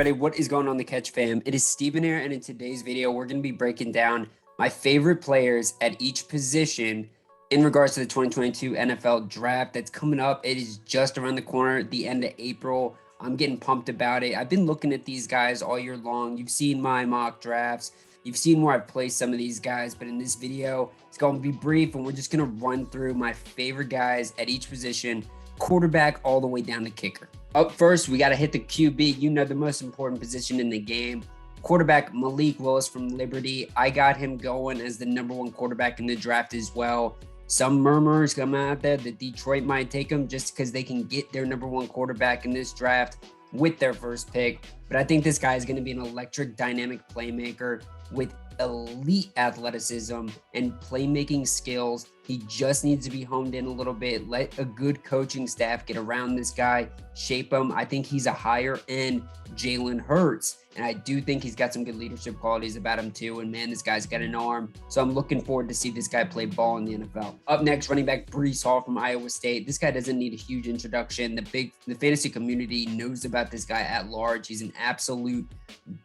everybody, what is going on, the Catch fam? It is Steven here, and in today's video, we're going to be breaking down my favorite players at each position in regards to the 2022 NFL draft that's coming up. It is just around the corner, the end of April. I'm getting pumped about it. I've been looking at these guys all year long. You've seen my mock drafts. You've seen where I've placed some of these guys, but in this video, it's going to be brief, and we're just going to run through my favorite guys at each position, quarterback all the way down to kicker. Up first, we got to hit the QB, the most important position in the game. Quarterback Malik Willis from Liberty. I got him going as the #1 quarterback in the draft as well. Some murmurs come out there that Detroit might take him just because they can get their #1 quarterback in this draft with their first pick. But I think this guy is going to be an electric, dynamic playmaker with elite athleticism and playmaking skills. He just needs to be honed in a little bit. Let a good coaching staff get around this guy, shape him. I think he's a higher end Jalen Hurts, and I do think he's got some good leadership qualities about him too. And man, this guy's got an arm, so I'm looking forward to see this guy play ball in the NFL. Up next, running back Breece Hall from Iowa State. This guy doesn't need a huge introduction. The fantasy community knows about this guy at large. He's an absolute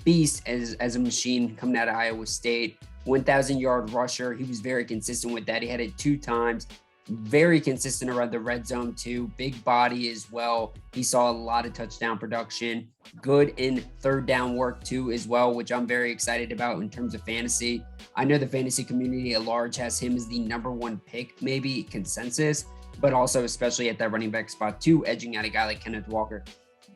beast as a machine coming out of Iowa State. 1,000-yard rusher. He was very consistent with that. He had it 2 times. Very consistent around the red zone too. Big body as well. He saw a lot of touchdown production. Good in third down work too as well, which I'm very excited about in terms of fantasy. I know the fantasy community at large has him as the #1 pick, maybe consensus, but also especially at that running back spot too, edging out a guy like Kenneth Walker.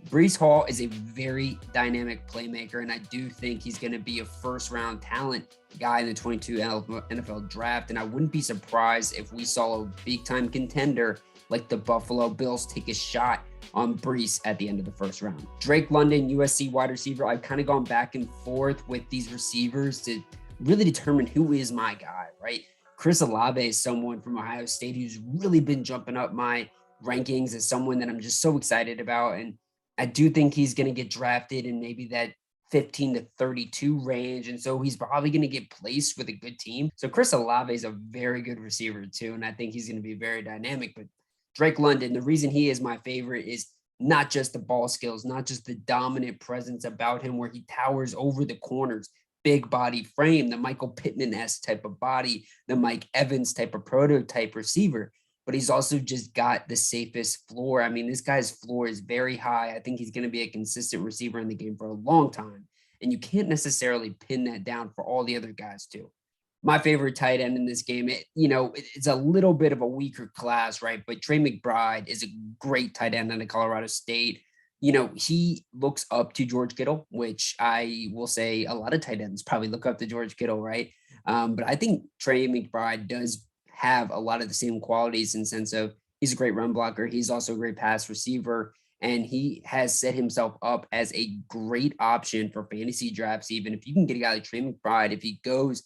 Breece Hall is a very dynamic playmaker, and I do think he's going to be a first-round talent guy in the 22 NFL draft, and I wouldn't be surprised if we saw a big-time contender like the Buffalo Bills take a shot on Breece at the end of the first round. Drake London, USC wide receiver. I've kind of gone back and forth with these receivers to really determine who is my guy, right? Chris Olave is someone from Ohio State who's really been jumping up my rankings as someone that I'm just so excited about, and I do think he's going to get drafted in maybe that 15 to 32 range. And so he's probably going to get placed with a good team. So Chris Olave is a very good receiver too. And I think he's going to be very dynamic. But Drake London, the reason he is my favorite is not just the ball skills, not just the dominant presence about him where he towers over the corners, big body frame, the Michael Pittman-esque type of body, the Mike Evans type of prototype receiver. But he's also just got the safest floor. I mean, this guy's floor is very high. I think he's going to be a consistent receiver in the game for a long time. And you can't necessarily pin that down for all the other guys too. My favorite tight end in this game, it's a little bit of a weaker class, right? But Trey McBride is a great tight end out of Colorado State. He looks up to George Kittle, which I will say a lot of tight ends probably look up to George Kittle, right? But I think Trey McBride does have a lot of the same qualities in the sense of he's a great run blocker. He's also a great pass receiver, and he has set himself up as a great option for fantasy drafts. Even if you can get a guy like Trey McBride, if he goes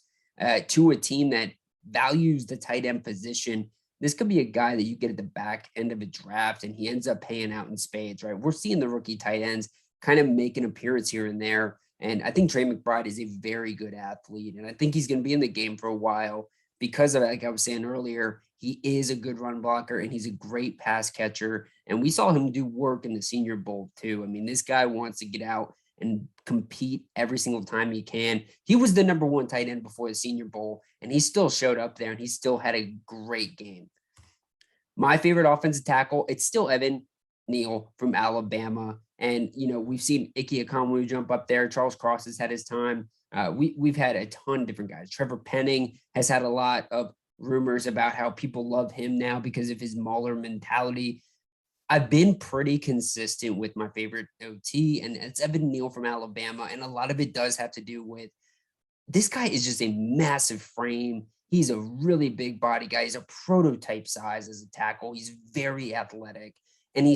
to a team that values the tight end position, this could be a guy that you get at the back end of a draft and he ends up paying out in spades, right? We're seeing the rookie tight ends kind of make an appearance here and there. And I think Trey McBride is a very good athlete, and I think he's going to be in the game for a while. Because of, like I was saying earlier, he is a good run blocker and he's a great pass catcher. And we saw him do work in the Senior Bowl too. I mean, this guy wants to get out and compete every single time he can. He was the #1 tight end before the Senior Bowl, and he still showed up there and he still had a great game. My favorite offensive tackle, it's still Neal from Alabama. And, we've seen Ike Ekwonu jump up there. Charles Cross has had his time. We've had a ton of different guys. Trevor Penning has had a lot of rumors about how people love him now because of his mauler mentality. I've been pretty consistent with my favorite OT, and it's Evan Neal from Alabama. And a lot of it does have to do with this guy is just a massive frame. He's a really big body guy. He's a prototype size as a tackle. He's very athletic. And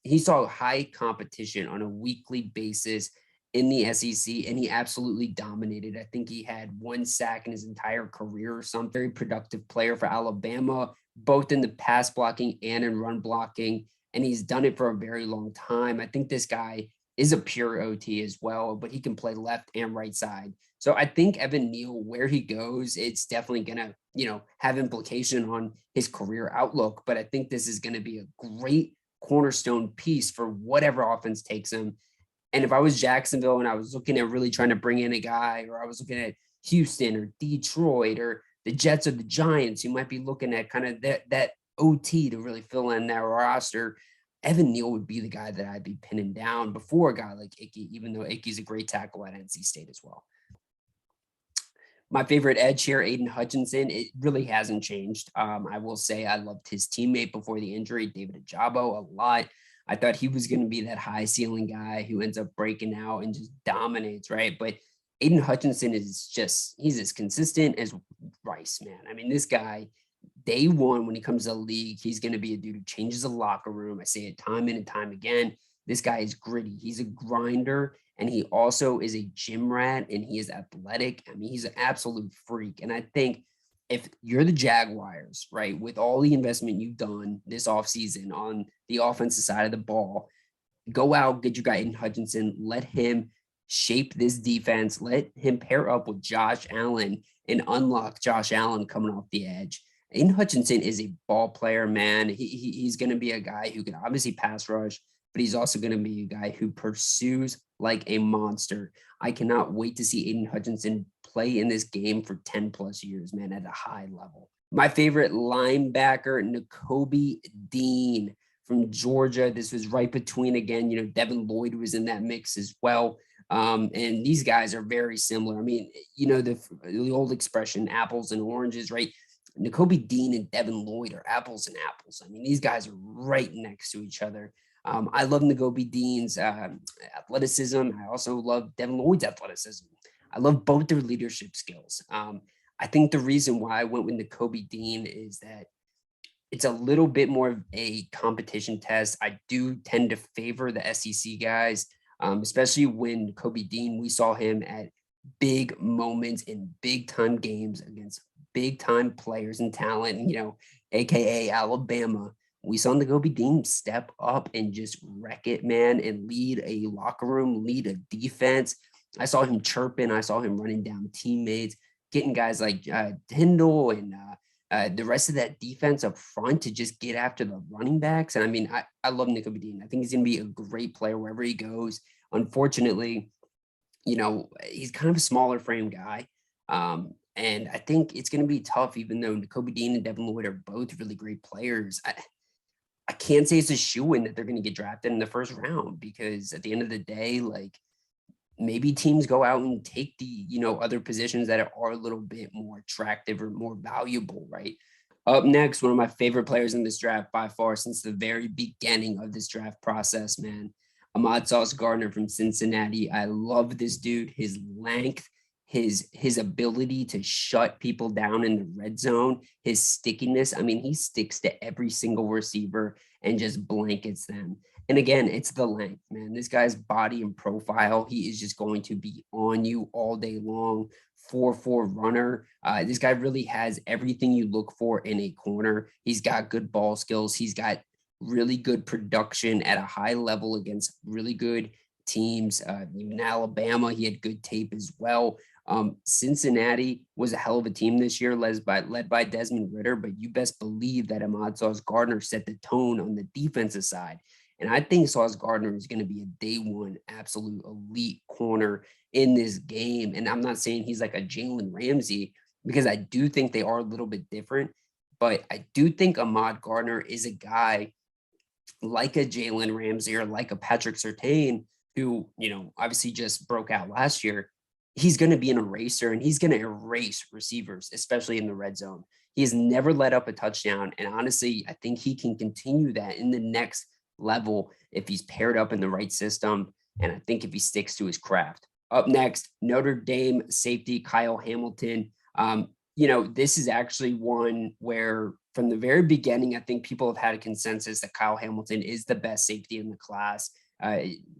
he saw high competition on a weekly basis in the SEC, and he absolutely dominated. I think he had 1 sack in his entire career or something. Very productive player for Alabama, both in the pass blocking and in run blocking, and he's done it for a very long time. I think this guy is a pure OT as well, but he can play left and right side. So I think Evan Neal, where he goes, it's definitely going to, have implication on his career outlook. But I think this is going to be a great cornerstone piece for whatever offense takes him. And if I was Jacksonville and I was looking at really trying to bring in a guy, or I was looking at Houston or Detroit or the Jets or the Giants, you might be looking at kind of that OT to really fill in that roster. Evan Neal would be the guy that I'd be pinning down before a guy like Ickey, even though Ickey's a great tackle at NC State as well. My favorite edge here, Aidan Hutchinson, it really hasn't changed. I will say I loved his teammate before the injury, David Ajabo, a lot. I thought he was going to be that high ceiling guy who ends up breaking out and just dominates, right? But Aidan Hutchinson is just, he's as consistent as Rice, man. I mean, this guy, day one, when he comes to the league, he's going to be a dude who changes the locker room. I say it time in and time again. This guy is gritty. He's a grinder, and he also is a gym rat, and he is athletic. I mean, he's an absolute freak. And I think if you're the Jaguars, right, with all the investment you've done this offseason on the offensive side of the ball, go out, get your guy Aidan Hutchinson, let him shape this defense, let him pair up with Josh Allen and unlock Josh Allen coming off the edge. Aidan Hutchinson is a ball player, man. He's going to be a guy who can obviously pass rush, but he's also going to be a guy who pursues like a monster. I cannot wait to see Aidan Hutchinson play in this game for 10 plus years, man, at a high level. My favorite linebacker, Nicoby Dean from Georgia. This was right between, again, Devin Lloyd was in that mix as well. And these guys are very similar. I mean, the old expression, apples and oranges, right? Nicoby Dean and Devin Lloyd are apples and apples. I mean, these guys are right next to each other. I love Nicoby Dean's athleticism. I also love Devin Lloyd's athleticism. I love both their leadership skills. I think the reason why I went with Nicoby Dean is that it's a little bit more of a competition test. I do tend to favor the SEC guys, especially when Nicoby Dean, we saw him at big moments in big time games against big time players and talent, AKA Alabama. We saw Nicoby Dean step up and just wreck it, man, and lead a locker room, lead a defense. I saw him chirping. I saw him running down teammates, getting guys like Tyndall and the rest of that defense up front to just get after the running backs. And I mean, I love Nicoby Dean. I think he's going to be a great player wherever he goes. Unfortunately, he's kind of a smaller frame guy. And I think it's going to be tough, even though Nicoby Dean and Devin Lloyd are both really great players. I can't say it's a shoo-in that they're going to get drafted in the first round, because at the end of the day, like, maybe teams go out and take the, other positions that are a little bit more attractive or more valuable, right? Up next, one of my favorite players in this draft by far since the very beginning of this draft process, man, Ahmad Sauce Gardner from Cincinnati. I love this dude, his length, his ability to shut people down in the red zone, his stickiness. I mean, he sticks to every single receiver and just blankets them. And again, it's the length, man. This guy's body and profile, he is just going to be on you all day long. 4-4 runner. This guy really has everything you look for in a corner. He's got good ball skills. He's got really good production at a high level against really good teams. Even Alabama, he had good tape as well. Cincinnati was a hell of a team this year, led by Desmond Ridder, but you best believe that Ahmad Sauce Gardner set the tone on the defensive side. And I think Sauce Gardner is going to be a day one absolute elite corner in this game. And I'm not saying he's like a Jalen Ramsey, because I do think they are a little bit different. But I do think Ahmad Gardner is a guy like a Jalen Ramsey or like a Patrick Surtain, who, obviously just broke out last year. He's going to be an eraser, and he's going to erase receivers, especially in the red zone. He has never let up a touchdown. And honestly, I think he can continue that in the next level if he's paired up in the right system, and I think if he sticks to his craft. Up next, Notre Dame safety Kyle Hamilton. This is actually one where from the very beginning, I think people have had a consensus that Kyle Hamilton is the best safety in the class.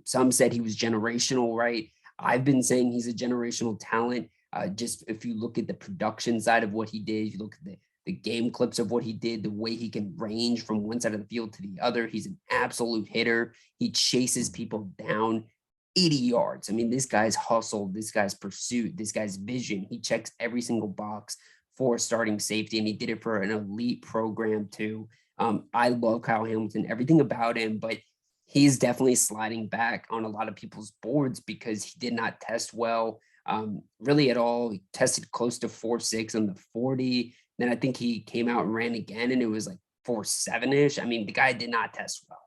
Some said he was generational, right? I've been saying he's a generational talent. Just if you look at the production side of what he did, you look at the game clips of what he did, the way he can range from one side of the field to the other. He's an absolute hitter. He chases people down 80 yards. I mean, this guy's hustle, this guy's pursuit, this guy's vision. He checks every single box for starting safety, and he did it for an elite program too. I love Kyle Hamilton, everything about him, but He's definitely sliding back on a lot of people's boards because he did not test well, really at all. He tested close to 4.6 on the 40. Then I think he came out and ran again and it was like 4.7-ish. I mean, the guy did not test well,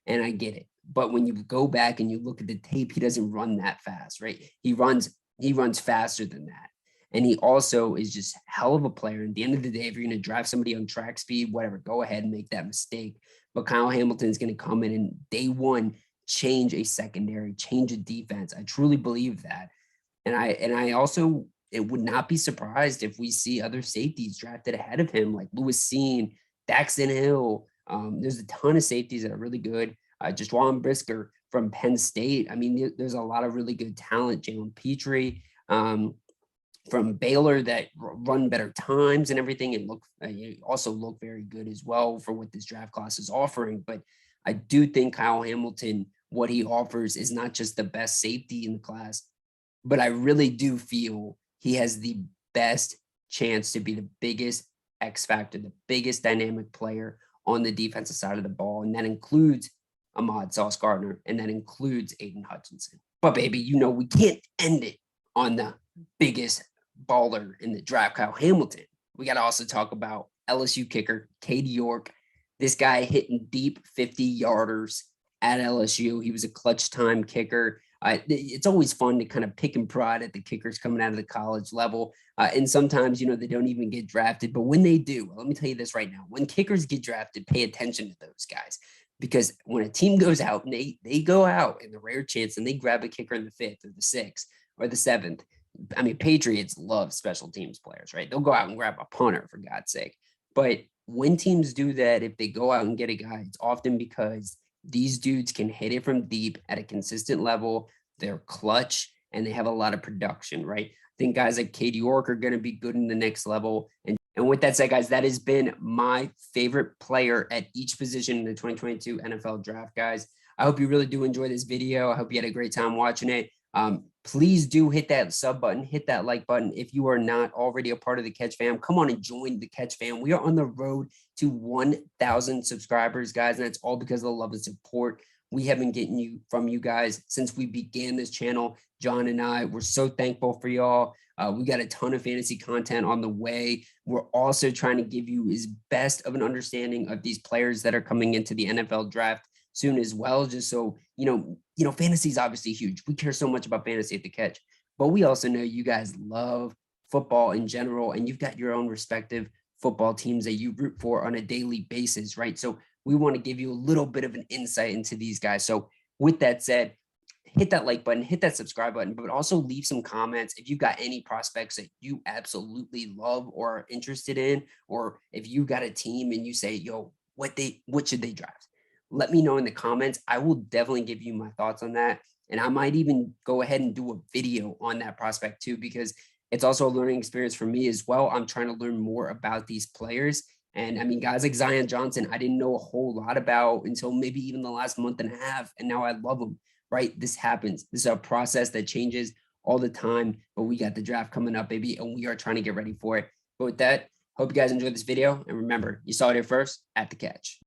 and I get it. But when you go back and you look at the tape, he doesn't run that fast, right? He runs faster than that. And he also is just hell of a player. At the end of the day, if you're going to drive somebody on track speed, whatever, go ahead and make that mistake. But Kyle Hamilton is going to come in and day one change a secondary, change a defense. I truly believe that. And I also it would not be surprised if we see other safeties drafted ahead of him, like Lewis Seen, Daxton Hill. There's a ton of safeties that are really good. Juwan Brisker from Penn State. I mean, there's a lot of really good talent. Jalen Petrie from Baylor that run better times and everything, and also look very good as well for what this draft class is offering. But I do think Kyle Hamilton, what he offers is not just the best safety in the class, but I really do feel he has the best chance to be the biggest X factor, the biggest dynamic player on the defensive side of the ball. And that includes Ahmad Sauce Gardner, and that includes Aidan Hutchinson. But baby, we can't end it on the biggest baller in the draft, Kyle Hamilton. We got to also talk about LSU kicker, Cade York. This guy hitting deep 50-yarders at LSU. He was a clutch time kicker. It's always fun to kind of pick and prod at the kickers coming out of the college level. And sometimes, they don't even get drafted. But when they do, let me tell you this right now. When kickers get drafted, pay attention to those guys. Because when a team goes out and they go out in the rare chance and they grab a kicker in the 5th or the 6th or the 7th, I mean, Patriots love special teams players, right? They'll go out and grab a punter, for God's sake. But when teams do that, if they go out and get a guy, it's often because these dudes can hit it from deep at a consistent level. They're clutch and they have a lot of production, right? I think guys like Cade York are going to be good in the next level. And with that said, guys, that has been my favorite player at each position in the 2022 NFL draft, guys. I hope you really do enjoy this video. I hope you had a great time watching it. Please do hit that sub button, hit that like button. If you are not already a part of the Catch fam, come on and join the Catch fam. We are on the road to 1,000 subscribers, guys, and that's all because of the love and support we have been getting from you guys since we began this channel. John and I, we're so thankful for y'all. We got a ton of fantasy content on the way. We're also trying to give you as best of an understanding of these players that are coming into the NFL draft soon as well, just so fantasy is obviously huge. We care so much about fantasy at the Catch, but we also know you guys love football in general, and you've got your own respective football teams that you root for on a daily basis, right? So we want to give you a little bit of an insight into these guys. So with that said, hit that like button, hit that subscribe button, but also leave some comments if you've got any prospects that you absolutely love or are interested in, or if you got a team and you say, yo, what should they draft? Let me know in the comments. I will definitely give you my thoughts on that. And I might even go ahead and do a video on that prospect too, because it's also a learning experience for me as well. I'm trying to learn more about these players. And I mean, guys like Zion Johnson, I didn't know a whole lot about until maybe even the last month and a half. And now I love him, right? This happens. This is a process that changes all the time, but we got the draft coming up, baby, and we are trying to get ready for it. But with that, hope you guys enjoyed this video. And remember, you saw it here first at the Catch.